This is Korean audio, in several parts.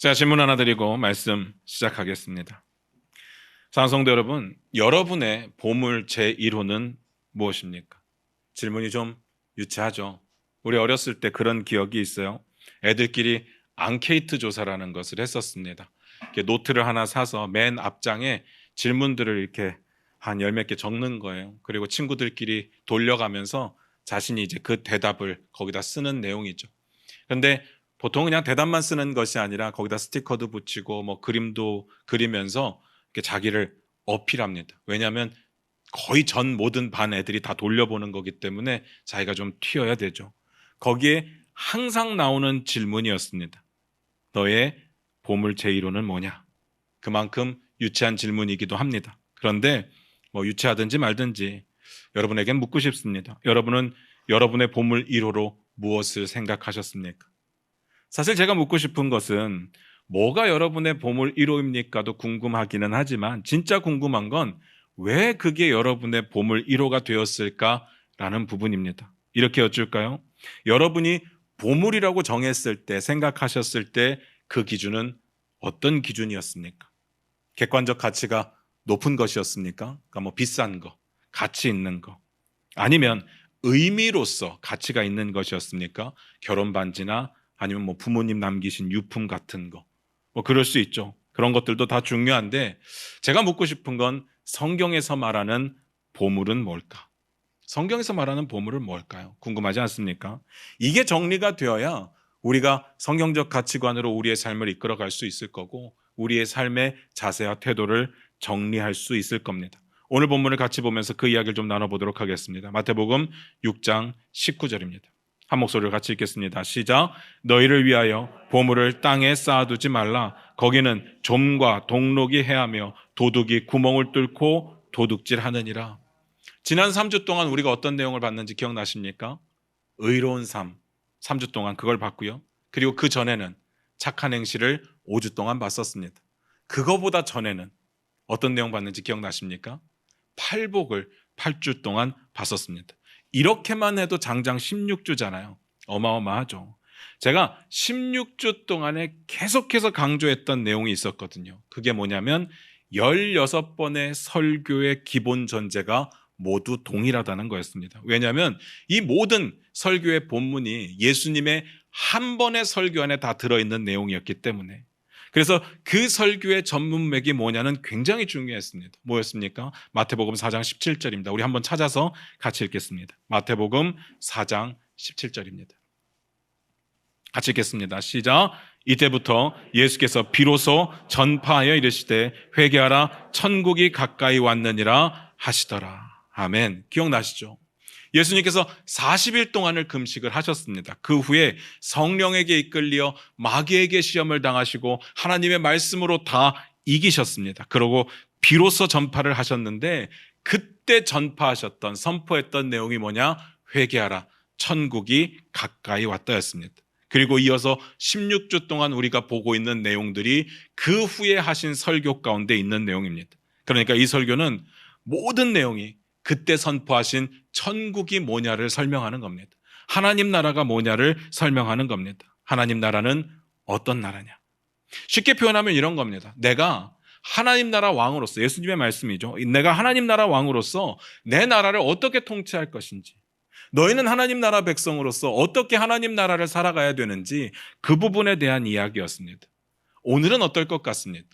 자, 질문 하나 드리고 말씀 시작하겠습니다. 사랑성도 여러분, 여러분의 보물 제1호는 무엇입니까? 질문이 좀 유치하죠. 우리 어렸을 때 그런 기억이 있어요. 애들끼리 앙케이트 조사라는 것을 했었습니다. 이렇게 노트를 하나 사서 맨 앞장에 질문들을 이렇게 한 열 몇 개 적는 거예요. 그리고 친구들끼리 돌려가면서 자신이 이제 그 대답을 거기다 쓰는 내용이죠. 그런데 보통 그냥 대답만 쓰는 것이 아니라 거기다 스티커도 붙이고 뭐 그림도 그리면서 이렇게 자기를 어필합니다. 왜냐하면 거의 전 모든 반 애들이 다 돌려보는 거기 때문에 자기가 좀 튀어야 되죠. 거기에 항상 나오는 질문이었습니다. 너의 보물 제1호는 뭐냐? 그만큼 유치한 질문이기도 합니다. 그런데 뭐 유치하든지 말든지 여러분에겐 묻고 싶습니다. 여러분은 여러분의 보물 1호로 무엇을 생각하셨습니까? 사실 제가 묻고 싶은 것은 뭐가 여러분의 보물 1호입니까도 궁금하기는 하지만 진짜 궁금한 건 왜 그게 여러분의 보물 1호가 되었을까라는 부분입니다. 이렇게 여쭐까요? 여러분이 보물이라고 정했을 때, 생각하셨을 때 그 기준은 어떤 기준이었습니까? 객관적 가치가 높은 것이었습니까? 그러니까 뭐 비싼 거, 가치 있는 거, 아니면 의미로서 가치가 있는 것이었습니까? 결혼 반지나 아니면 뭐 부모님 남기신 유품 같은 거, 뭐 그럴 수 있죠. 그런 것들도 다 중요한데 제가 묻고 싶은 건 성경에서 말하는 보물은 뭘까? 성경에서 말하는 보물은 뭘까요? 궁금하지 않습니까? 이게 정리가 되어야 우리가 성경적 가치관으로 우리의 삶을 이끌어갈 수 있을 거고 우리의 삶의 자세와 태도를 정리할 수 있을 겁니다. 오늘 본문을 같이 보면서 그 이야기를 좀 나눠보도록 하겠습니다. 마태복음 6장 19절입니다. 한 목소리를 같이 읽겠습니다. 시작. 너희를 위하여 보물을 땅에 쌓아두지 말라. 거기는 좀과 동록이 해하며 도둑이 구멍을 뚫고 도둑질하느니라. 지난 3주 동안 우리가 어떤 내용을 봤는지 기억나십니까? 의로운 삶 3주 동안 그걸 봤고요. 그리고 그 전에는 착한 행실을 5주 동안 봤었습니다. 그거보다 전에는 어떤 내용 봤는지 기억나십니까? 팔복을 8주 동안 봤었습니다. 이렇게만 해도 장장 16주잖아요. 어마어마하죠. 제가 16주 동안에 계속해서 강조했던 내용이 있었거든요. 그게 뭐냐면 16번의 설교의 기본 전제가 모두 동일하다는 거였습니다. 왜냐하면 이 모든 설교의 본문이 예수님의 한 번의 설교 안에 다 들어있는 내용이었기 때문에, 그래서 그 설교의 전문맥이 뭐냐는 굉장히 중요했습니다. 뭐였습니까? 마태복음 4장 17절입니다. 우리 한번 찾아서 같이 읽겠습니다. 마태복음 4장 17절입니다. 같이 읽겠습니다. 시작. 이때부터 예수께서 비로소 전파하여 이르시되 회개하라 천국이 가까이 왔느니라 하시더라. 아멘. 기억나시죠? 예수님께서 40일 동안을 금식을 하셨습니다. 그 후에 성령에게 이끌려 마귀에게 시험을 당하시고 하나님의 말씀으로 다 이기셨습니다. 그러고 비로소 전파를 하셨는데 그때 전파하셨던, 선포했던 내용이 뭐냐? 회개하라, 천국이 가까이 왔다였습니다. 그리고 이어서 16주 동안 우리가 보고 있는 내용들이 그 후에 하신 설교 가운데 있는 내용입니다. 그러니까 이 설교는 모든 내용이 그때 선포하신 천국이 뭐냐를 설명하는 겁니다. 하나님 나라가 뭐냐를 설명하는 겁니다. 하나님 나라는 어떤 나라냐? 쉽게 표현하면 이런 겁니다. 내가 하나님 나라 왕으로서, 예수님의 말씀이죠. 내가 하나님 나라 왕으로서 내 나라를 어떻게 통치할 것인지, 너희는 하나님 나라 백성으로서 어떻게 하나님 나라를 살아가야 되는지 그 부분에 대한 이야기였습니다. 오늘은 어떨 것 같습니까?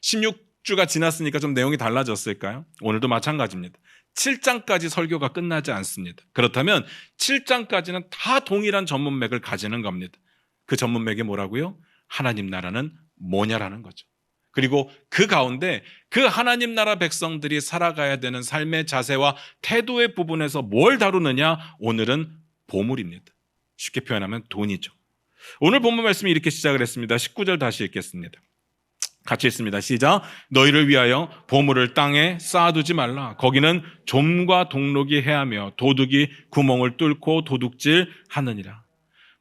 16주가 지났으니까 좀 내용이 달라졌을까요? 오늘도 마찬가지입니다. 7장까지 설교가 끝나지 않습니다. 그렇다면 7장까지는 다 동일한 전문맥을 가지는 겁니다. 그 전문맥이 뭐라고요? 하나님 나라는 뭐냐라는 거죠. 그리고 그 가운데 그 하나님 나라 백성들이 살아가야 되는 삶의 자세와 태도의 부분에서 뭘 다루느냐? 오늘은 보물입니다. 쉽게 표현하면 돈이죠. 오늘 본문 말씀이 이렇게 시작을 했습니다. 19절 다시 읽겠습니다. 같이 읽습니다. 시작. 너희를 위하여 보물을 땅에 쌓아두지 말라. 거기는 좀과 동록이 해하며 도둑이 구멍을 뚫고 도둑질 하느니라.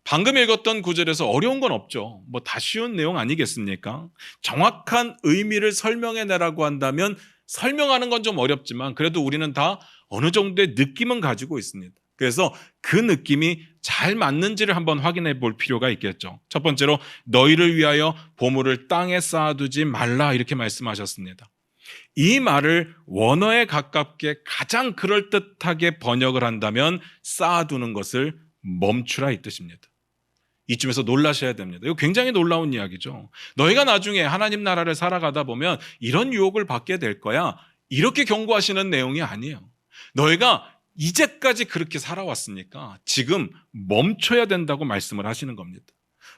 방금 읽었던 구절에서 어려운 건 없죠. 뭐 다 쉬운 내용 아니겠습니까? 정확한 의미를 설명해내라고 한다면 설명하는 건 좀 어렵지만 그래도 우리는 다 어느 정도의 느낌은 가지고 있습니다. 그래서 그 느낌이 잘 맞는지를 한번 확인해 볼 필요가 있겠죠. 첫 번째로 너희를 위하여 보물을 땅에 쌓아두지 말라 이렇게 말씀하셨습니다. 이 말을 원어에 가깝게 가장 그럴듯하게 번역을 한다면 쌓아두는 것을 멈추라 이 뜻입니다. 이쯤에서 놀라셔야 됩니다. 이거 굉장히 놀라운 이야기죠. 너희가 나중에 하나님 나라를 살아가다 보면 이런 유혹을 받게 될 거야. 이렇게 경고하시는 내용이 아니에요. 너희가 이제까지 그렇게 살아왔으니까 지금 멈춰야 된다고 말씀을 하시는 겁니다.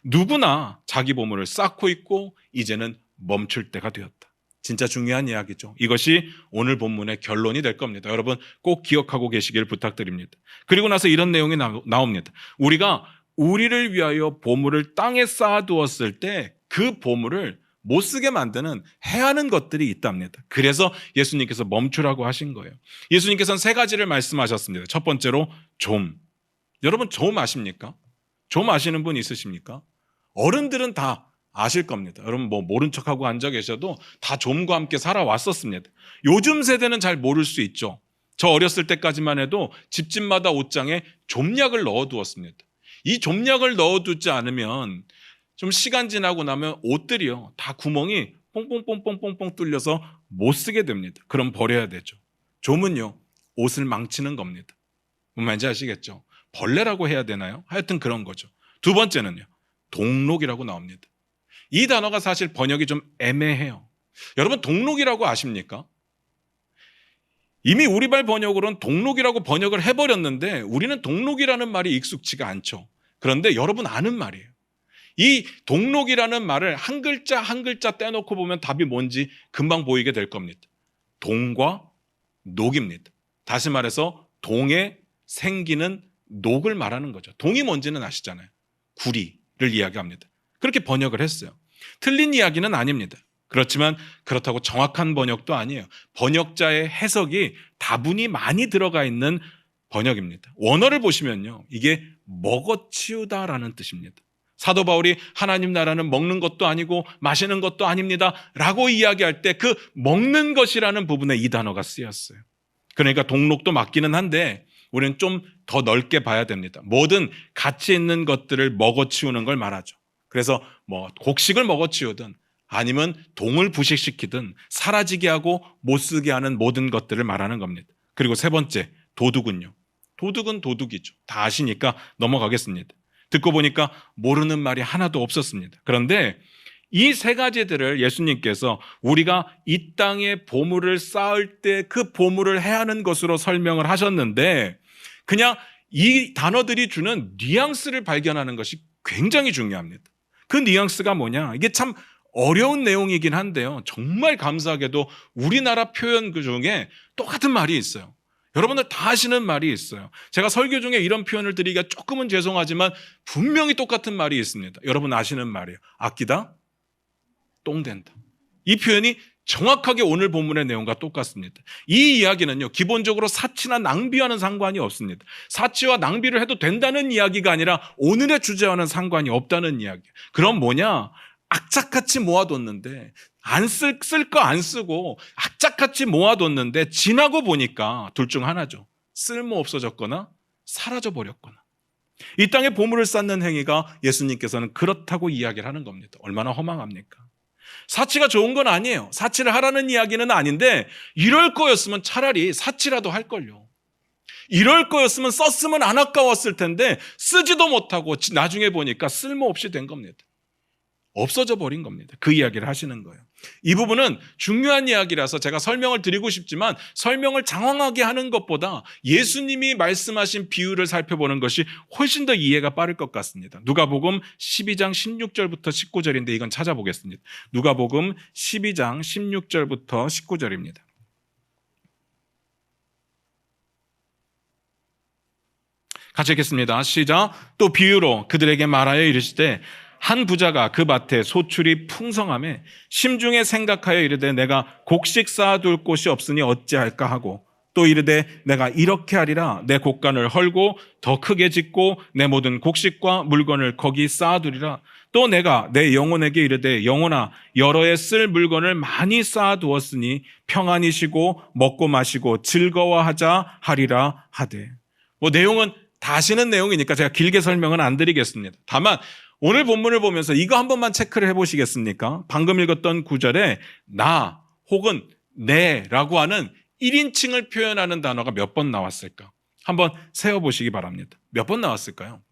누구나 자기 보물을 쌓고 있고 이제는 멈출 때가 되었다. 진짜 중요한 이야기죠. 이것이 오늘 본문의 결론이 될 겁니다. 여러분 꼭 기억하고 계시길 부탁드립니다. 그리고 나서 이런 내용이 나옵니다. 우리가 우리를 위하여 보물을 땅에 쌓아두었을 때 그 보물을 못 쓰게 만드는 해하는 것들이 있답니다. 그래서 예수님께서 멈추라고 하신 거예요. 예수님께서는 세 가지를 말씀하셨습니다. 첫 번째로 좀. 여러분 좀 아십니까? 좀 아시는 분 있으십니까? 어른들은 다 아실 겁니다. 여러분 뭐 모른 척하고 앉아 계셔도 다 좀과 함께 살아왔었습니다. 요즘 세대는 잘 모를 수 있죠. 저 어렸을 때까지만 해도 집집마다 옷장에 좀약을 넣어두었습니다. 이 좀약을 넣어두지 않으면 좀 시간 지나고 나면 옷들이요 다 구멍이 뽕뽕뽕뽕뽕뽕 뚫려서 못 쓰게 됩니다. 그럼 버려야 되죠. 좀은요 옷을 망치는 겁니다. 뭔 말인지 아시겠죠? 벌레라고 해야 되나요? 하여튼 그런 거죠. 두 번째는요 동록이라고 나옵니다. 이 단어가 사실 번역이 좀 애매해요. 여러분 동록이라고 아십니까? 이미 우리말 번역으로는 동록이라고 번역을 해버렸는데 우리는 동록이라는 말이 익숙지가 않죠. 그런데 여러분 아는 말이에요. 이 동록이라는 말을 한 글자 한 글자 떼놓고 보면 답이 뭔지 금방 보이게 될 겁니다. 동과 녹입니다. 다시 말해서 동에 생기는 녹을 말하는 거죠. 동이 뭔지는 아시잖아요. 구리를 이야기합니다. 그렇게 번역을 했어요. 틀린 이야기는 아닙니다. 그렇지만 그렇다고 정확한 번역도 아니에요. 번역자의 해석이 다분히 많이 들어가 있는 번역입니다. 원어를 보시면요 이게 먹어치우다라는 뜻입니다. 사도 바울이 하나님 나라는 먹는 것도 아니고 마시는 것도 아닙니다 라고 이야기할 때 그 먹는 것이라는 부분에 이 단어가 쓰였어요. 그러니까 동록도 맞기는 한데 우리는 좀 더 넓게 봐야 됩니다. 모든 가치 있는 것들을 먹어치우는 걸 말하죠. 그래서 뭐 곡식을 먹어치우든 아니면 동을 부식시키든 사라지게 하고 못 쓰게 하는 모든 것들을 말하는 겁니다. 그리고 세 번째 도둑은요. 도둑은 도둑이죠. 다 아시니까 넘어가겠습니다. 듣고 보니까 모르는 말이 하나도 없었습니다. 그런데 이 세 가지들을 예수님께서 우리가 이 땅에 보물을 쌓을 때 그 보물을 해하는 것으로 설명을 하셨는데 그냥 이 단어들이 주는 뉘앙스를 발견하는 것이 굉장히 중요합니다. 그 뉘앙스가 뭐냐? 이게 참 어려운 내용이긴 한데요. 정말 감사하게도 우리나라 표현 그 중에 똑같은 말이 있어요. 여러분들 다 아시는 말이 있어요. 제가 설교 중에 이런 표현을 드리기가 조금은 죄송하지만 분명히 똑같은 말이 있습니다. 여러분 아시는 말이에요. 아끼다, 똥 된다. 이 표현이 정확하게 오늘 본문의 내용과 똑같습니다. 이 이야기는요, 기본적으로 사치나 낭비와는 상관이 없습니다. 사치와 낭비를 해도 된다는 이야기가 아니라 오늘의 주제와는 상관이 없다는 이야기. 그럼 뭐냐? 악착같이 모아뒀는데 쓸 거 안 쓰고 악착같이 모아뒀는데 지나고 보니까 둘 중 하나죠. 쓸모 없어졌거나 사라져 버렸거나. 이 땅에 보물을 쌓는 행위가 예수님께서는 그렇다고 이야기를 하는 겁니다. 얼마나 허망합니까? 사치가 좋은 건 아니에요. 사치를 하라는 이야기는 아닌데 이럴 거였으면 차라리 사치라도 할걸요. 이럴 거였으면 썼으면 안 아까웠을 텐데 쓰지도 못하고 나중에 보니까 쓸모없이 된 겁니다. 없어져 버린 겁니다. 그 이야기를 하시는 거예요. 이 부분은 중요한 이야기라서 제가 설명을 드리고 싶지만 설명을 장황하게 하는 것보다 예수님이 말씀하신 비유를 살펴보는 것이 훨씬 더 이해가 빠를 것 같습니다. 누가복음 12장 16절부터 19절인데 이건 찾아보겠습니다. 누가복음 12장 16절부터 19절입니다. 같이 읽겠습니다. 시작. 또 비유로 그들에게 말하여 이르시되 한 부자가 그 밭에 소출이 풍성하매 심중에 생각하여 이르되 내가 곡식 쌓아둘 곳이 없으니 어찌할까 하고 또 이르되 내가 이렇게 하리라 내 곡간을 헐고 더 크게 짓고 내 모든 곡식과 물건을 거기 쌓아두리라. 또 내가 내 영혼에게 이르되 영혼아 여러 해 쓸 물건을 많이 쌓아두었으니 평안히 쉬고 먹고 마시고 즐거워하자 하리라 하되. 뭐 내용은 다 아시는 내용이니까 제가 길게 설명은 안 드리겠습니다. 다만 오늘 본문을 보면서 이거 한 번만 체크를 해보시겠습니까? 방금 읽었던 구절에 나 혹은 내라고 하는 1인칭을 표현하는 단어가 몇 번 나왔을까? 한번 세어보시기 바랍니다. 몇 번 나왔을까요?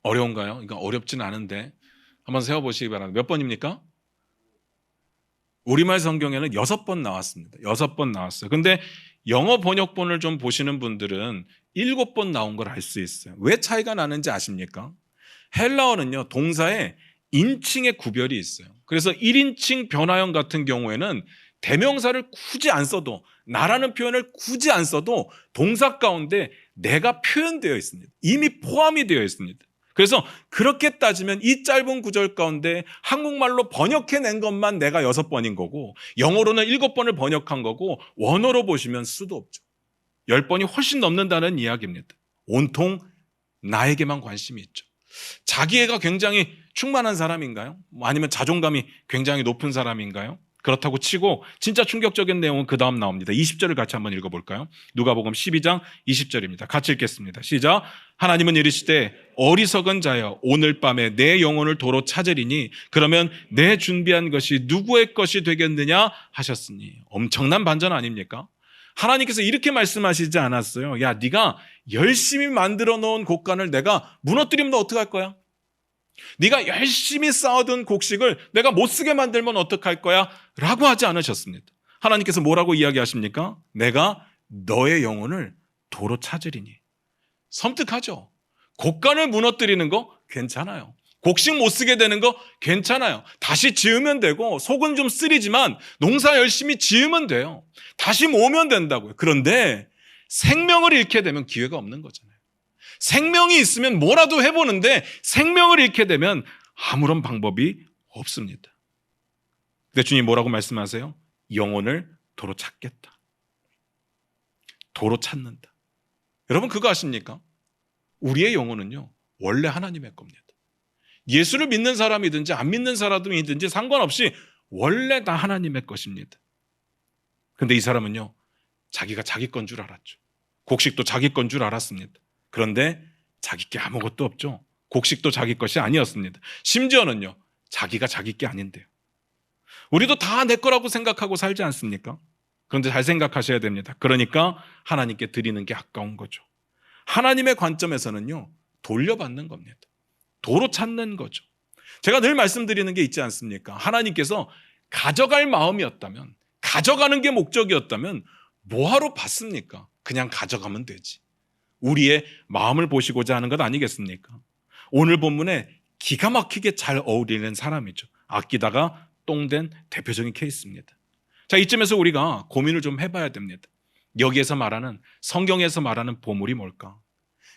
어려운가요? 이거 어렵지는 않은데 한번 세어보시기 바랍니다. 몇 번입니까? 우리말 성경에는 6번 나왔습니다. 6번 나왔어요. 근데 영어 번역본을 좀 보시는 분들은 7번 나온 걸 알 수 있어요. 왜 차이가 나는지 아십니까? 헬라어는요, 동사에 인칭의 구별이 있어요. 그래서 1인칭 변화형 같은 경우에는 대명사를 굳이 안 써도, 나라는 표현을 굳이 안 써도 동사 가운데 내가 표현되어 있습니다. 이미 포함이 되어 있습니다. 그래서 그렇게 따지면 이 짧은 구절 가운데 한국말로 번역해낸 것만 내가 6번인 거고 영어로는 7번을 번역한 거고 원어로 보시면 수도 없죠. 10번이 훨씬 넘는다는 이야기입니다. 온통 나에게만 관심이 있죠. 자기애가 굉장히 충만한 사람인가요? 아니면 자존감이 굉장히 높은 사람인가요? 그렇다고 치고 진짜 충격적인 내용은 그 다음 나옵니다. 20절을 같이 한번 읽어볼까요? 누가복음 12장 20절입니다. 같이 읽겠습니다. 시작. 하나님은 이르시되 어리석은 자여 오늘 밤에 내 영혼을 도로 찾으리니 그러면 내 준비한 것이 누구의 것이 되겠느냐 하셨으니. 엄청난 반전 아닙니까? 하나님께서 이렇게 말씀하시지 않았어요. 야, 네가 열심히 만들어 놓은 곡간을 내가 무너뜨리면 너 어떡할 거야? 네가 열심히 쌓아둔 곡식을 내가 못 쓰게 만들면 어떡할 거야? 라고 하지 않으셨습니다. 하나님께서 뭐라고 이야기하십니까? 내가 너의 영혼을 도로 찾으리니. 섬뜩하죠? 곡간을 무너뜨리는 거 괜찮아요. 곡식 못 쓰게 되는 거 괜찮아요. 다시 지으면 되고 속은 좀 쓰리지만 농사 열심히 지으면 돼요. 다시 모으면 된다고요. 그런데 생명을 잃게 되면 기회가 없는 거잖아요. 생명이 있으면 뭐라도 해보는데 생명을 잃게 되면 아무런 방법이 없습니다. 근데 주님 뭐라고 말씀하세요? 영혼을 도로 찾겠다. 도로 찾는다. 여러분 그거 아십니까? 우리의 영혼은요 원래 하나님의 겁니다. 예수를 믿는 사람이든지 안 믿는 사람이든지 상관없이 원래 다 하나님의 것입니다. 근데 이 사람은요 자기가 자기 건 줄 알았죠. 곡식도 자기 건 줄 알았습니다. 그런데 자기 게 아무것도 없죠. 곡식도 자기 것이 아니었습니다. 심지어는요 자기가 자기 게 아닌데요. 우리도 다 내 거라고 생각하고 살지 않습니까? 그런데 잘 생각하셔야 됩니다. 그러니까 하나님께 드리는 게 아까운 거죠. 하나님의 관점에서는요 돌려받는 겁니다. 도로 찾는 거죠. 제가 늘 말씀드리는 게 있지 않습니까? 하나님께서 가져갈 마음이었다면, 가져가는 게 목적이었다면 뭐하러 받습니까? 그냥 가져가면 되지. 우리의 마음을 보시고자 하는 것 아니겠습니까? 오늘 본문에 기가 막히게 잘 어울리는 사람이죠. 아끼다가 똥된 대표적인 케이스입니다. 자, 이쯤에서 우리가 고민을 좀 해봐야 됩니다. 여기에서 말하는, 성경에서 말하는 보물이 뭘까?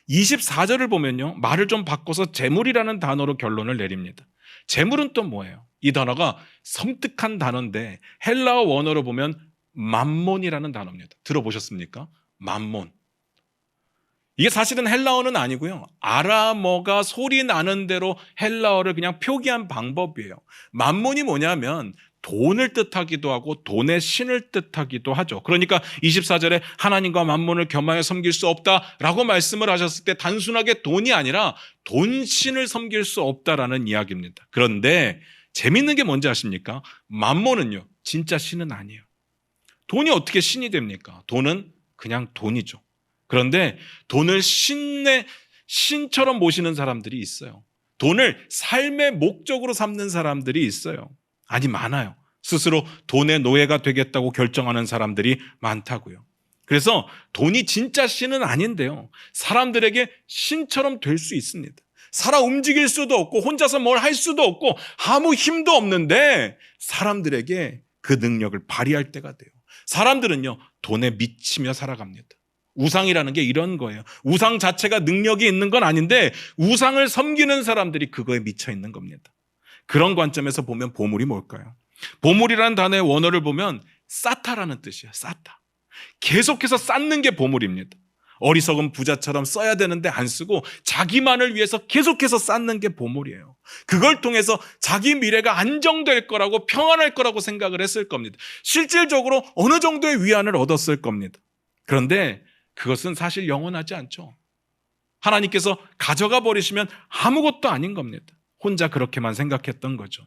24절을 보면요 말을 좀 바꿔서 재물이라는 단어로 결론을 내립니다. 재물은 또 뭐예요? 이 단어가 섬뜩한 단어인데 헬라어 원어로 보면 맘몬이라는 단어입니다. 들어보셨습니까? 맘몬. 이게 사실은 헬라어는 아니고요 아람어가 소리 나는 대로 헬라어를 그냥 표기한 방법이에요. 맘몬이 뭐냐면 돈을 뜻하기도 하고 돈의 신을 뜻하기도 하죠. 그러니까 24절에 하나님과 맘몬을 겸하여 섬길 수 없다라고 말씀을 하셨을 때 단순하게 돈이 아니라 돈신을 섬길 수 없다라는 이야기입니다. 그런데 재밌는 게 뭔지 아십니까? 맘몬은요 진짜 신은 아니에요. 돈이 어떻게 신이 됩니까? 돈은 그냥 돈이죠. 그런데 돈을 신처럼 모시는 사람들이 있어요. 돈을 삶의 목적으로 삼는 사람들이 있어요. 아니 많아요. 스스로 돈의 노예가 되겠다고 결정하는 사람들이 많다고요. 그래서 돈이 진짜 신은 아닌데요 사람들에게 신처럼 될 수 있습니다. 살아 움직일 수도 없고 혼자서 뭘 할 수도 없고 아무 힘도 없는데 사람들에게 그 능력을 발휘할 때가 돼요. 사람들은요 돈에 미치며 살아갑니다. 우상이라는 게 이런 거예요. 우상 자체가 능력이 있는 건 아닌데 우상을 섬기는 사람들이 그거에 미쳐 있는 겁니다. 그런 관점에서 보면 보물이 뭘까요? 보물이라는 단어의 원어를 보면 쌓다라는 뜻이에요. 쌓다. 계속해서 쌓는 게 보물입니다. 어리석은 부자처럼 써야 되는데 안 쓰고 자기만을 위해서 계속해서 쌓는 게 보물이에요. 그걸 통해서 자기 미래가 안정될 거라고, 평안할 거라고 생각을 했을 겁니다. 실질적으로 어느 정도의 위안을 얻었을 겁니다. 그런데 그것은 사실 영원하지 않죠. 하나님께서 가져가 버리시면 아무것도 아닌 겁니다. 혼자 그렇게만 생각했던 거죠.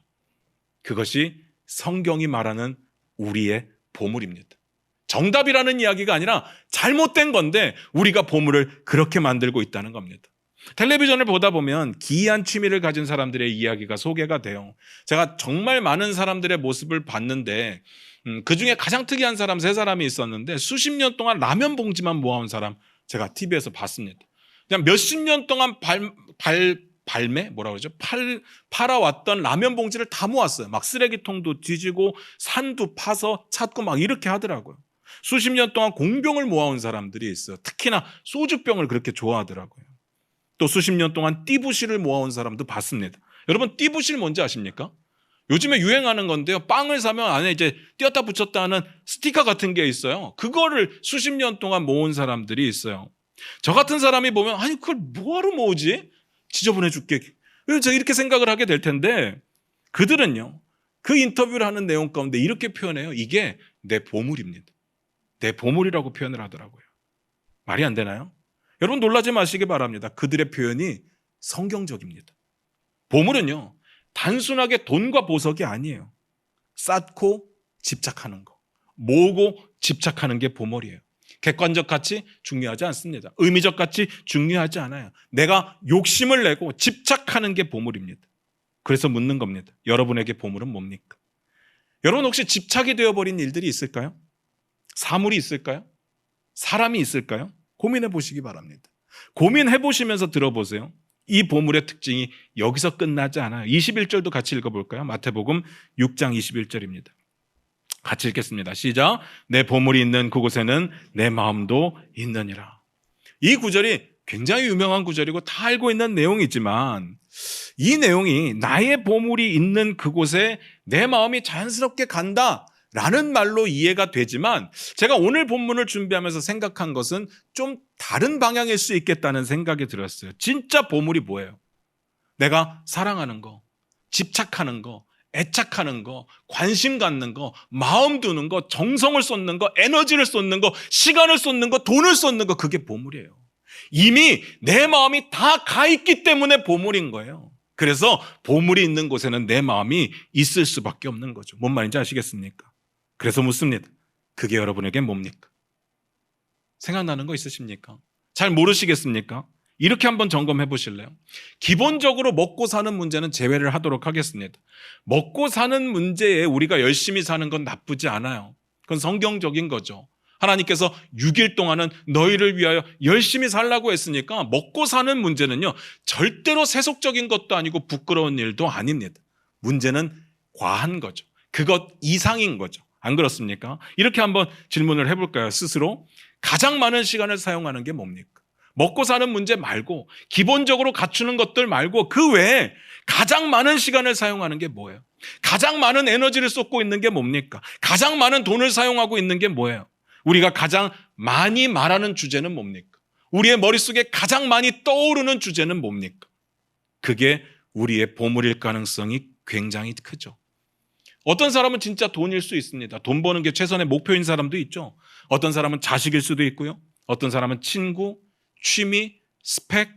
그것이 성경이 말하는 우리의 보물입니다. 정답이라는 이야기가 아니라 잘못된 건데 우리가 보물을 그렇게 만들고 있다는 겁니다. 텔레비전을 보다 보면 기이한 취미를 가진 사람들의 이야기가 소개가 돼요. 제가 정말 많은 사람들의 모습을 봤는데 그중에 가장 특이한 사람 3사람이 있었는데 수십 년 동안 라면 봉지만 모아온 사람 제가 TV에서 봤습니다. 그냥 몇십 년 동안 팔아왔던 라면 봉지를 다 모았어요. 막 쓰레기통도 뒤지고 산도 파서 찾고 막 이렇게 하더라고요. 수십 년 동안 공병을 모아온 사람들이 있어요. 특히나 소주병을 그렇게 좋아하더라고요. 또 수십 년 동안 띠부실을 모아온 사람도 봤습니다. 여러분, 띠부실 뭔지 아십니까? 요즘에 유행하는 건데요. 빵을 사면 안에 이제 띄었다 붙였다 하는 스티커 같은 게 있어요. 그거를 수십 년 동안 모은 사람들이 있어요. 저 같은 사람이 보면 아니 그걸 뭐하러 모으지? 지저분해 죽게. 제가 이렇게 생각을 하게 될 텐데 그들은요. 그 인터뷰를 하는 내용 가운데 이렇게 표현해요. 이게 내 보물입니다. 내 보물이라고 표현을 하더라고요. 말이 안 되나요? 여러분 놀라지 마시기 바랍니다. 그들의 표현이 성경적입니다. 보물은요. 단순하게 돈과 보석이 아니에요. 쌓고 집착하는 거, 모으고 집착하는 게 보물이에요. 객관적 가치 중요하지 않습니다. 의미적 가치 중요하지 않아요. 내가 욕심을 내고 집착하는 게 보물입니다. 그래서 묻는 겁니다. 여러분에게 보물은 뭡니까? 여러분 혹시 집착이 되어버린 일들이 있을까요? 사물이 있을까요? 사람이 있을까요? 고민해 보시기 바랍니다. 고민해 보시면서 들어보세요. 이 보물의 특징이 여기서 끝나지 않아요. 21절도 같이 읽어볼까요? 마태복음 6장 21절입니다. 같이 읽겠습니다. 시작. 내 보물이 있는 그곳에는 내 마음도 있느니라. 이 구절이 굉장히 유명한 구절이고 다 알고 있는 내용이지만 이 내용이 나의 보물이 있는 그곳에 내 마음이 자연스럽게 간다 라는 말로 이해가 되지만 제가 오늘 본문을 준비하면서 생각한 것은 좀 다른 방향일 수 있겠다는 생각이 들었어요. 진짜 보물이 뭐예요? 내가 사랑하는 거, 집착하는 거, 애착하는 거, 관심 갖는 거, 마음 두는 거, 정성을 쏟는 거, 에너지를 쏟는 거, 시간을 쏟는 거, 돈을 쏟는 거, 그게 보물이에요. 이미 내 마음이 다 가 있기 때문에 보물인 거예요. 그래서 보물이 있는 곳에는 내 마음이 있을 수밖에 없는 거죠. 뭔 말인지 아시겠습니까? 그래서 묻습니다. 그게 여러분에겐 뭡니까? 생각나는 거 있으십니까? 잘 모르시겠습니까? 이렇게 한번 점검해 보실래요? 기본적으로 먹고 사는 문제는 제외를 하도록 하겠습니다. 먹고 사는 문제에 우리가 열심히 사는 건 나쁘지 않아요. 그건 성경적인 거죠. 하나님께서 6일 동안은 너희를 위하여 열심히 살라고 했으니까 먹고 사는 문제는요, 절대로 세속적인 것도 아니고 부끄러운 일도 아닙니다. 문제는 과한 거죠. 그것 이상인 거죠. 안 그렇습니까? 이렇게 한번 질문을 해볼까요? 스스로. 가장 많은 시간을 사용하는 게 뭡니까? 먹고 사는 문제 말고 기본적으로 갖추는 것들 말고 그 외에 가장 많은 시간을 사용하는 게 뭐예요? 가장 많은 에너지를 쏟고 있는 게 뭡니까? 가장 많은 돈을 사용하고 있는 게 뭐예요? 우리가 가장 많이 말하는 주제는 뭡니까? 우리의 머릿속에 가장 많이 떠오르는 주제는 뭡니까? 그게 우리의 보물일 가능성이 굉장히 크죠. 어떤 사람은 진짜 돈일 수 있습니다. 돈 버는 게 최선의 목표인 사람도 있죠. 어떤 사람은 자식일 수도 있고요. 어떤 사람은 친구, 취미, 스펙,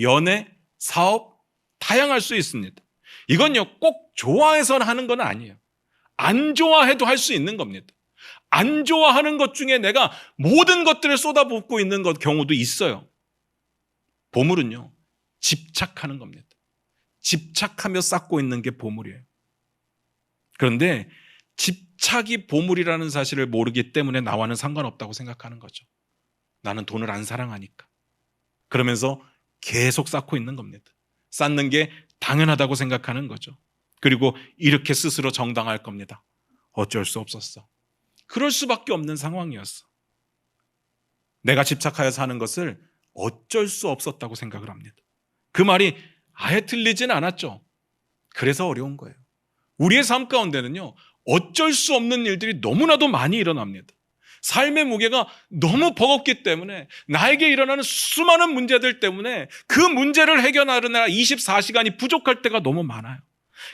연애, 사업 다양할 수 있습니다. 이건요 꼭 좋아해서 하는 건 아니에요. 안 좋아해도 할 수 있는 겁니다. 안 좋아하는 것 중에 내가 모든 것들을 쏟아붓고 있는 경우도 있어요. 보물은요 집착하는 겁니다. 집착하며 쌓고 있는 게 보물이에요. 그런데 집착이 보물이라는 사실을 모르기 때문에 나와는 상관없다고 생각하는 거죠. 나는 돈을 안 사랑하니까. 그러면서 계속 쌓고 있는 겁니다. 쌓는 게 당연하다고 생각하는 거죠. 그리고 이렇게 스스로 정당할 겁니다. 어쩔 수 없었어. 그럴 수밖에 없는 상황이었어. 내가 집착하여 사는 것을 어쩔 수 없었다고 생각을 합니다. 그 말이 아예 틀리진 않았죠. 그래서 어려운 거예요. 우리의 삶 가운데는요 어쩔 수 없는 일들이 너무나도 많이 일어납니다. 삶의 무게가 너무 버겁기 때문에, 나에게 일어나는 수많은 문제들 때문에 그 문제를 해결하느라 24시간이 부족할 때가 너무 많아요.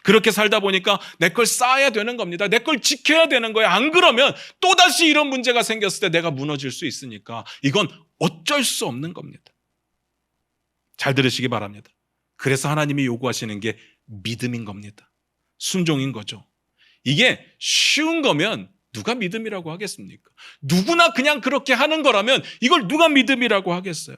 그렇게 살다 보니까 내 걸 쌓아야 되는 겁니다. 내 걸 지켜야 되는 거예요. 안 그러면 또다시 이런 문제가 생겼을 때 내가 무너질 수 있으니까 이건 어쩔 수 없는 겁니다. 잘 들으시기 바랍니다. 그래서 하나님이 요구하시는 게 믿음인 겁니다. 순종인 거죠. 이게 쉬운 거면 누가 믿음이라고 하겠습니까? 누구나 그냥 그렇게 하는 거라면 이걸 누가 믿음이라고 하겠어요?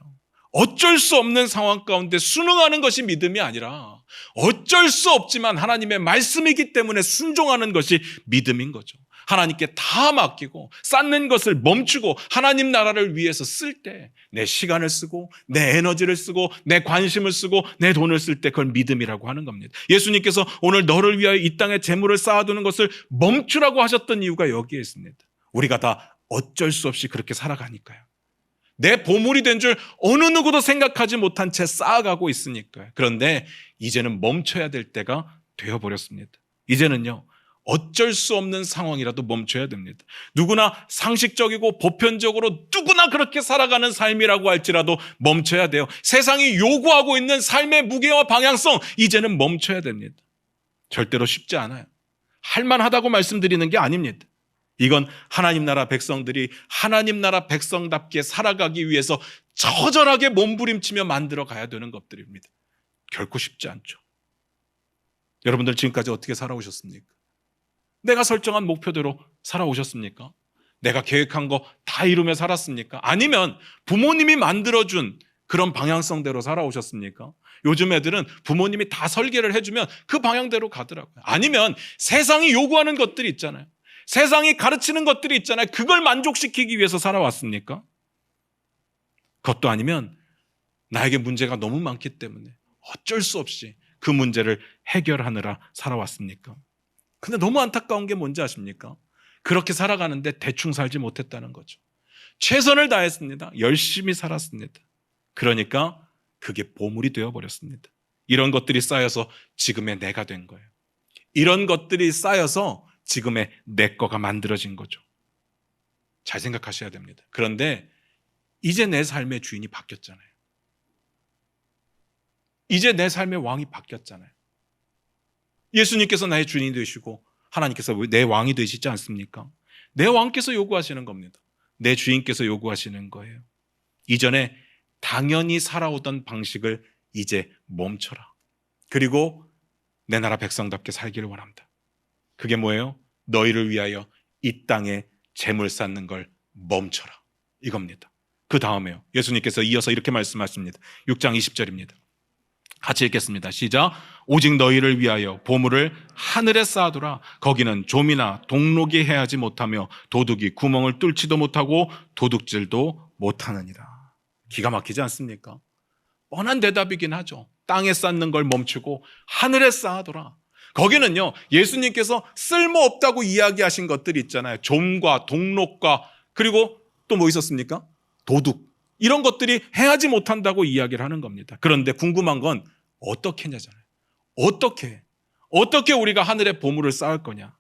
어쩔 수 없는 상황 가운데 순응하는 것이 믿음이 아니라 어쩔 수 없지만 하나님의 말씀이기 때문에 순종하는 것이 믿음인 거죠. 하나님께 다 맡기고 쌓는 것을 멈추고 하나님 나라를 위해서 쓸 때 내 시간을 쓰고 내 에너지를 쓰고 내 관심을 쓰고 내 돈을 쓸 때 그걸 믿음이라고 하는 겁니다. 예수님께서 오늘 너를 위하여 이 땅에 재물을 쌓아두는 것을 멈추라고 하셨던 이유가 여기에 있습니다. 우리가 다 어쩔 수 없이 그렇게 살아가니까요. 내 보물이 된 줄 어느 누구도 생각하지 못한 채 쌓아가고 있으니까요. 그런데 이제는 멈춰야 될 때가 되어버렸습니다. 이제는요, 어쩔 수 없는 상황이라도 멈춰야 됩니다. 누구나 상식적이고 보편적으로 누구나 그렇게 살아가는 삶이라고 할지라도 멈춰야 돼요. 세상이 요구하고 있는 삶의 무게와 방향성, 이제는 멈춰야 됩니다. 절대로 쉽지 않아요. 할만하다고 말씀드리는 게 아닙니다. 이건 하나님 나라 백성들이 하나님 나라 백성답게 살아가기 위해서 처절하게 몸부림치며 만들어 가야 되는 것들입니다. 결코 쉽지 않죠. 여러분들 지금까지 어떻게 살아오셨습니까? 내가 설정한 목표대로 살아오셨습니까? 내가 계획한 거 다 이루며 살았습니까? 아니면 부모님이 만들어준 그런 방향성대로 살아오셨습니까? 요즘 애들은 부모님이 다 설계를 해주면 그 방향대로 가더라고요. 아니면 세상이 요구하는 것들이 있잖아요. 세상이 가르치는 것들이 있잖아요. 그걸 만족시키기 위해서 살아왔습니까? 그것도 아니면 나에게 문제가 너무 많기 때문에 어쩔 수 없이 그 문제를 해결하느라 살아왔습니까? 근데 너무 안타까운 게 뭔지 아십니까? 그렇게 살아가는데 대충 살지 못했다는 거죠. 최선을 다했습니다. 열심히 살았습니다. 그러니까 그게 보물이 되어버렸습니다. 이런 것들이 쌓여서 지금의 내가 된 거예요. 이런 것들이 쌓여서 지금의 내 거가 만들어진 거죠. 잘 생각하셔야 됩니다. 그런데 이제 내 삶의 주인이 바뀌었잖아요. 이제 내 삶의 왕이 바뀌었잖아요. 예수님께서 나의 주인이 되시고 하나님께서 내 왕이 되시지 않습니까? 내 왕께서 요구하시는 겁니다. 내 주인께서 요구하시는 거예요. 이전에 당연히 살아오던 방식을 이제 멈춰라. 그리고 내 나라 백성답게 살기를 원합니다. 그게 뭐예요? 너희를 위하여 이 땅에 재물 쌓는 걸 멈춰라. 이겁니다. 그 다음에요. 예수님께서 이어서 이렇게 말씀하십니다. 6장 20절입니다. 같이 읽겠습니다. 시작. 오직 너희를 위하여 보물을 하늘에 쌓아두라. 거기는 좀이나 동록이 해하지 못하며 도둑이 구멍을 뚫지도 못하고 도둑질도 못하느니라. 기가 막히지 않습니까? 뻔한 대답이긴 하죠. 땅에 쌓는 걸 멈추고 하늘에 쌓아두라. 거기는요, 예수님께서 쓸모없다고 이야기하신 것들이 있잖아요. 좀과 동록과 그리고 또 뭐 있었습니까? 도둑. 이런 것들이 해하지 못한다고 이야기를 하는 겁니다. 그런데 궁금한 건 어떻게 했냐잖아요. 어떻게 우리가 하늘에 보물을 쌓을 거냐.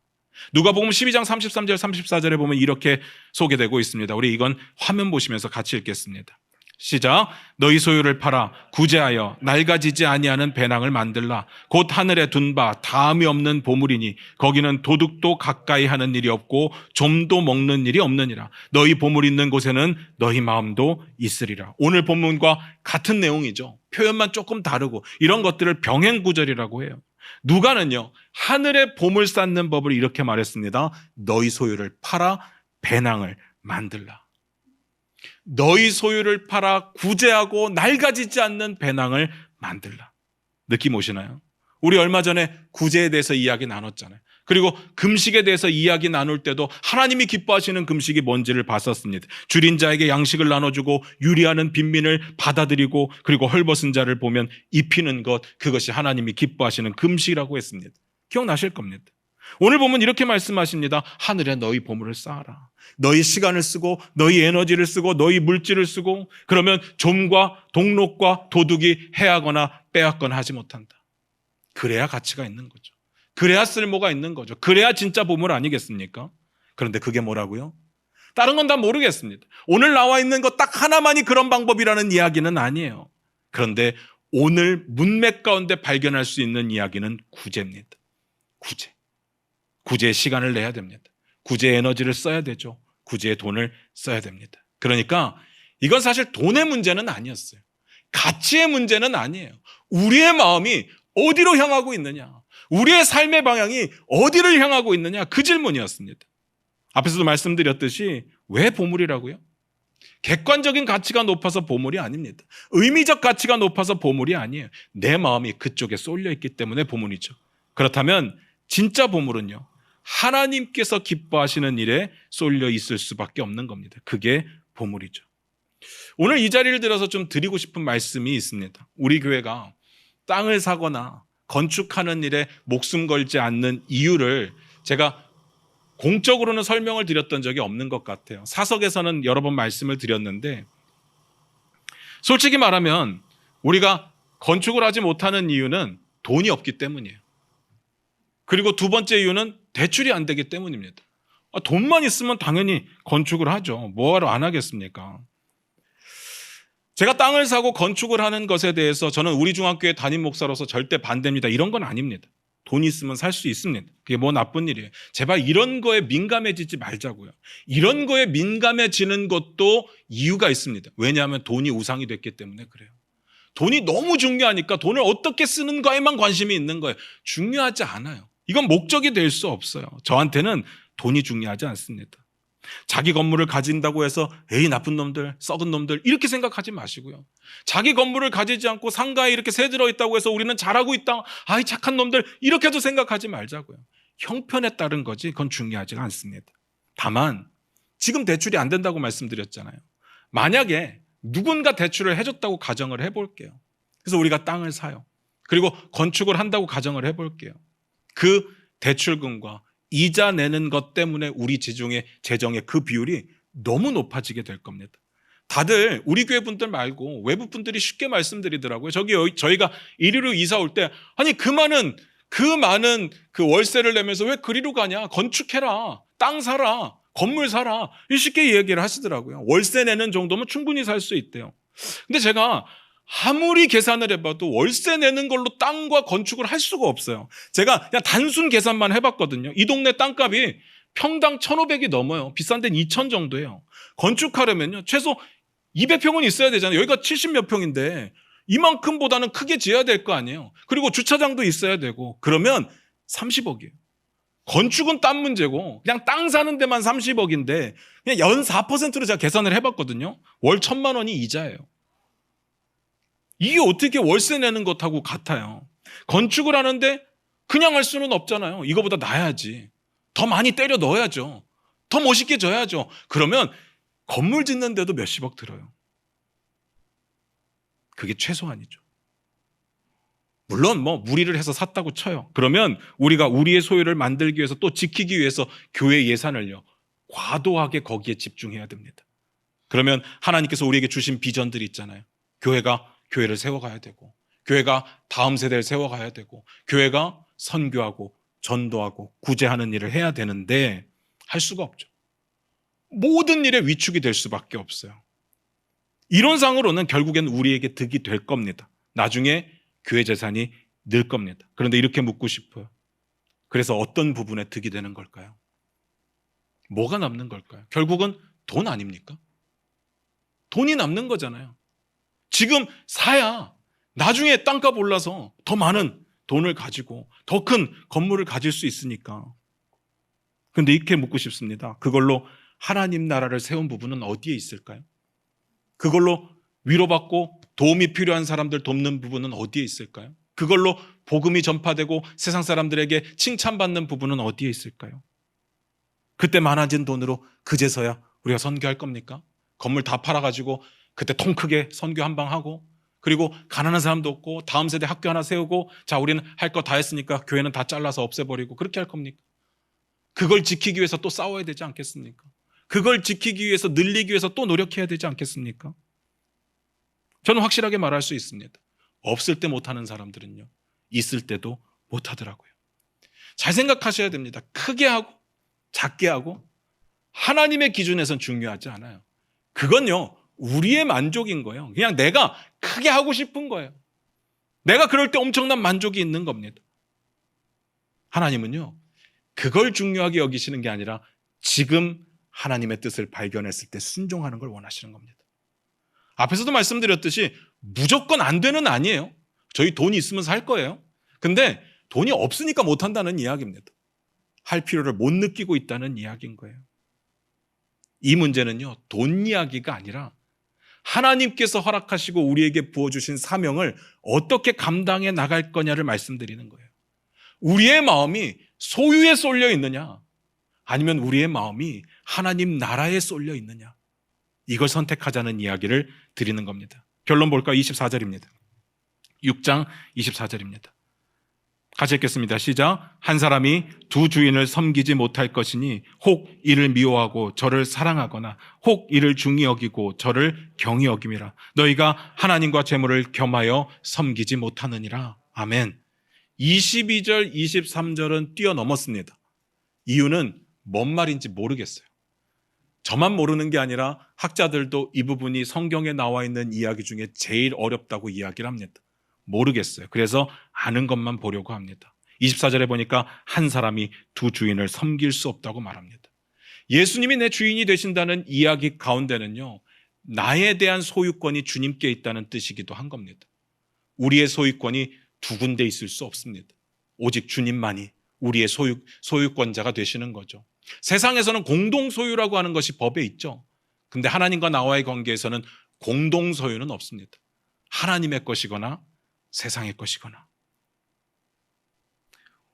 누가복음 12장 33절 34절에 보면 이렇게 소개되고 있습니다. 우리 이건 화면 보시면서 같이 읽겠습니다. 시작. 너희 소유를 팔아 구제하여 낡아지지 아니하는 배낭을 만들라. 곧 하늘에 둔 바 다함이 없는 보물이니 거기는 도둑도 가까이 하는 일이 없고 좀도 먹는 일이 없느니라. 너희 보물 있는 곳에는 너희 마음도 있으리라. 오늘 본문과 같은 내용이죠. 표현만 조금 다르고 이런 것들을 병행구절이라고 해요. 누가는요, 하늘에 보물 쌓는 법을 이렇게 말했습니다. 너희 소유를 팔아 배낭을 만들라. 너희 소유를 팔아 구제하고 낡아지지 않는 배낭을 만들라. 느낌 오시나요? 우리 얼마 전에 구제에 대해서 이야기 나눴잖아요. 그리고 금식에 대해서 이야기 나눌 때도 하나님이 기뻐하시는 금식이 뭔지를 봤었습니다. 줄인 자에게 양식을 나눠주고 유리하는 빈민을 받아들이고 그리고 헐벗은 자를 보면 입히는 것, 그것이 하나님이 기뻐하시는 금식이라고 했습니다. 기억나실 겁니다. 오늘 보면 이렇게 말씀하십니다. 하늘에 너희 보물을 쌓아라. 너희 시간을 쓰고 너희 에너지를 쓰고 너희 물질을 쓰고 그러면 좀과 동록과 도둑이 해하거나 빼앗거나 하지 못한다. 그래야 가치가 있는 거죠. 그래야 쓸모가 있는 거죠. 그래야 진짜 보물 아니겠습니까? 그런데 그게 뭐라고요? 다른 건 다 모르겠습니다. 오늘 나와 있는 것 딱 하나만이 그런 방법이라는 이야기는 아니에요. 그런데 오늘 문맥 가운데 발견할 수 있는 이야기는 구제입니다. 구제. 구제에 시간을 내야 됩니다. 구제에 에너지를 써야 되죠. 구제에 돈을 써야 됩니다. 그러니까 이건 사실 돈의 문제는 아니었어요. 가치의 문제는 아니에요. 우리의 마음이 어디로 향하고 있느냐, 우리의 삶의 방향이 어디를 향하고 있느냐, 그 질문이었습니다. 앞에서도 말씀드렸듯이 왜 보물이라고요? 객관적인 가치가 높아서 보물이 아닙니다. 의미적 가치가 높아서 보물이 아니에요. 내 마음이 그쪽에 쏠려 있기 때문에 보물이죠. 그렇다면 진짜 보물은요, 하나님께서 기뻐하시는 일에 쏠려 있을 수밖에 없는 겁니다. 그게 보물이죠. 오늘 이 자리를 들어서 좀 드리고 싶은 말씀이 있습니다. 우리 교회가 땅을 사거나 건축하는 일에 목숨 걸지 않는 이유를 제가 공적으로는 설명을 드렸던 적이 없는 것 같아요. 사석에서는 여러 번 말씀을 드렸는데, 솔직히 말하면 우리가 건축을 하지 못하는 이유는 돈이 없기 때문이에요. 그리고 두 번째 이유는 대출이 안 되기 때문입니다. 돈만 있으면 당연히 건축을 하죠. 뭐하러 안 하겠습니까? 제가 땅을 사고 건축을 하는 것에 대해서 저는 우리 중학교의 담임 목사로서 절대 반대입니다. 이런 건 아닙니다. 돈이 있으면 살 수 있습니다. 그게 뭐 나쁜 일이에요. 제발 이런 거에 민감해지지 말자고요. 이런 거에 민감해지는 것도 이유가 있습니다. 왜냐하면 돈이 우상이 됐기 때문에 그래요. 돈이 너무 중요하니까 돈을 어떻게 쓰는가에만 관심이 있는 거예요. 중요하지 않아요. 이건 목적이 될 수 없어요. 저한테는 돈이 중요하지 않습니다. 자기 건물을 가진다고 해서 에이 나쁜 놈들, 썩은 놈들 이렇게 생각하지 마시고요. 자기 건물을 가지지 않고 상가에 이렇게 새 들어있다고 해서 우리는 잘하고 있다, 아이 착한 놈들 이렇게도 생각하지 말자고요. 형편에 따른 거지 그건 중요하지가 않습니다. 다만 지금 대출이 안 된다고 말씀드렸잖아요. 만약에 누군가 대출을 해줬다고 가정을 해볼게요. 그래서 우리가 땅을 사요. 그리고 건축을 한다고 가정을 해볼게요. 그 대출금과 이자 내는 것 때문에 우리 재정의 그 비율이 너무 높아지게 될 겁니다. 다들 우리 교회 분들 말고 외부 분들이 쉽게 말씀드리더라고요. 저희가 이리로 이사 올 때 아니 그 많은 그 월세를 내면서 왜 그리로 가냐? 건축해라, 땅 사라, 건물 사라 쉽게 얘기를 하시더라고요. 월세 내는 정도면 충분히 살 수 있대요. 근데 제가 아무리 계산을 해봐도 월세 내는 걸로 땅과 건축을 할 수가 없어요. 제가 그냥 단순 계산만 해봤거든요. 이 동네 땅값이 평당 1,500이 넘어요. 비싼 데는 2,000 정도예요. 건축하려면요 최소 200평은 있어야 되잖아요. 여기가 70몇 평인데 이만큼보다는 크게 지어야 될 거 아니에요. 그리고 주차장도 있어야 되고 그러면 30억이에요. 건축은 딴 문제고 그냥 땅 사는 데만 30억인데 그냥 연 4%로 제가 계산을 해봤거든요. 월 1,000만 원이 이자예요. 이게 어떻게 월세 내는 것하고 같아요. 건축을 하는데 그냥 할 수는 없잖아요. 이거보다 나아야지. 더 많이 때려 넣어야죠. 더 멋있게 져야죠. 그러면 건물 짓는데도 몇십억 들어요. 그게 최소한이죠. 물론 무리를 해서 샀다고 쳐요. 그러면 우리가 우리의 소유를 만들기 위해서 또 지키기 위해서 교회 예산을요 과도하게 거기에 집중해야 됩니다. 그러면 하나님께서 우리에게 주신 비전들이 있잖아요. 교회가 교회를 세워가야 되고 교회가 다음 세대를 세워가야 되고 교회가 선교하고 전도하고 구제하는 일을 해야 되는데 할 수가 없죠. 모든 일에 위축이 될 수밖에 없어요. 이론상으로는 결국엔 우리에게 득이 될 겁니다. 나중에 교회 재산이 늘 겁니다. 그런데 이렇게 묻고 싶어요. 그래서 어떤 부분에 득이 되는 걸까요? 뭐가 남는 걸까요? 결국은 돈 아닙니까? 돈이 남는 거잖아요. 지금 사야 나중에 땅값 올라서 더 많은 돈을 가지고 더 큰 건물을 가질 수 있으니까. 그런데 이렇게 묻고 싶습니다. 그걸로 하나님 나라를 세운 부분은 어디에 있을까요? 그걸로 위로받고 도움이 필요한 사람들 돕는 부분은 어디에 있을까요? 그걸로 복음이 전파되고 세상 사람들에게 칭찬받는 부분은 어디에 있을까요? 그때 많아진 돈으로 그제서야 우리가 선교할 겁니까? 건물 다 팔아가지고 그때 통 크게 선교 한 방 하고 그리고 가난한 사람도 없고 다음 세대 학교 하나 세우고 자 우리는 할 거 다 했으니까 교회는 다 잘라서 없애버리고 그렇게 할 겁니까? 그걸 지키기 위해서 또 싸워야 되지 않겠습니까? 그걸 지키기 위해서 늘리기 위해서 또 노력해야 되지 않겠습니까? 저는 확실하게 말할 수 있습니다. 없을 때 못하는 사람들은요 있을 때도 못하더라고요. 잘 생각하셔야 됩니다. 크게 하고 작게 하고 하나님의 기준에선 중요하지 않아요. 그건요, 우리의 만족인 거예요. 그냥 내가 크게 하고 싶은 거예요. 내가 그럴 때 엄청난 만족이 있는 겁니다. 하나님은요, 그걸 중요하게 여기시는 게 아니라 지금 하나님의 뜻을 발견했을 때 순종하는 걸 원하시는 겁니다. 앞에서도 말씀드렸듯이 무조건 안 되는 아니에요. 저희 돈이 있으면 살 거예요. 근데 돈이 없으니까 못 한다는 이야기입니다. 할 필요를 못 느끼고 있다는 이야기인 거예요. 이 문제는요, 돈 이야기가 아니라 하나님께서 허락하시고 우리에게 부어주신 사명을 어떻게 감당해 나갈 거냐를 말씀드리는 거예요. 우리의 마음이 소유에 쏠려 있느냐, 아니면 우리의 마음이 하나님 나라에 쏠려 있느냐, 이걸 선택하자는 이야기를 드리는 겁니다. 결론 볼까요? 24절입니다. 6장 24절입니다. 같이 읽겠습니다. 시작. 한 사람이 두 주인을 섬기지 못할 것이니 혹 이를 미워하고 저를 사랑하거나 혹 이를 중히 여기고 저를 경히 여김이라. 너희가 하나님과 재물을 겸하여 섬기지 못하느니라. 아멘. 22절, 23절은 뛰어넘었습니다. 이유는 뭔 말인지 모르겠어요. 저만 모르는 게 아니라 학자들도 이 부분이 성경에 나와 있는 이야기 중에 제일 어렵다고 이야기를 합니다. 모르겠어요. 그래서 아는 것만 보려고 합니다. 24절에 보니까 한 사람이 두 주인을 섬길 수 없다고 말합니다. 예수님이 내 주인이 되신다는 이야기 가운데는요, 나에 대한 소유권이 주님께 있다는 뜻이기도 한 겁니다. 우리의 소유권이 두 군데 있을 수 없습니다. 오직 주님만이 우리의 소유권자가 되시는 거죠. 세상에서는 공동소유라고 하는 것이 법에 있죠. 근데 하나님과 나와의 관계에서는 공동소유는 없습니다. 하나님의 것이거나 세상의 것이거나.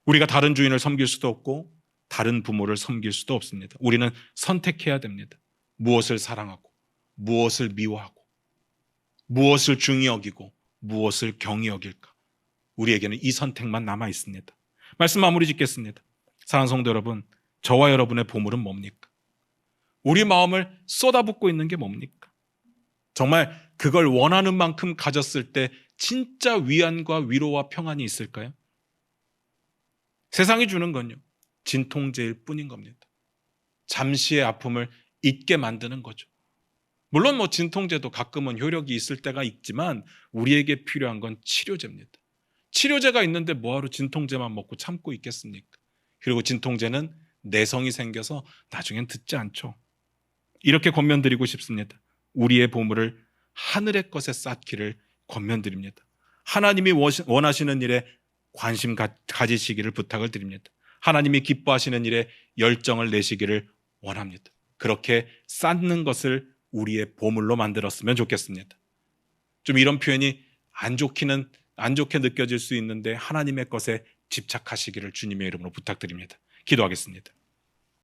우리가 다른 주인을 섬길 수도 없고 다른 부모를 섬길 수도 없습니다. 우리는 선택해야 됩니다. 무엇을 사랑하고 무엇을 미워하고 무엇을 중히 여기고 무엇을 경히 여길까. 우리에게는 이 선택만 남아 있습니다. 말씀 마무리 짓겠습니다. 사랑하는 성도 여러분, 저와 여러분의 보물은 뭡니까? 우리 마음을 쏟아붓고 있는 게 뭡니까? 정말 그걸 원하는 만큼 가졌을 때 진짜 위안과 위로와 평안이 있을까요? 세상이 주는 건요, 진통제일 뿐인 겁니다. 잠시의 아픔을 잊게 만드는 거죠. 물론 진통제도 가끔은 효력이 있을 때가 있지만 우리에게 필요한 건 치료제입니다. 치료제가 있는데 뭐하러 진통제만 먹고 참고 있겠습니까? 그리고 진통제는 내성이 생겨서 나중엔 듣지 않죠. 이렇게 권면드리고 싶습니다. 우리의 보물을 하늘의 것에 쌓기를 권면드립니다. 하나님이 원하시는 일에 관심 가지시기를 부탁을 드립니다. 하나님이 기뻐하시는 일에 열정을 내시기를 원합니다. 그렇게 쌓는 것을 우리의 보물로 만들었으면 좋겠습니다. 좀 이런 표현이 안 좋게 느껴질 수 있는데 하나님의 것에 집착하시기를 주님의 이름으로 부탁드립니다. 기도하겠습니다.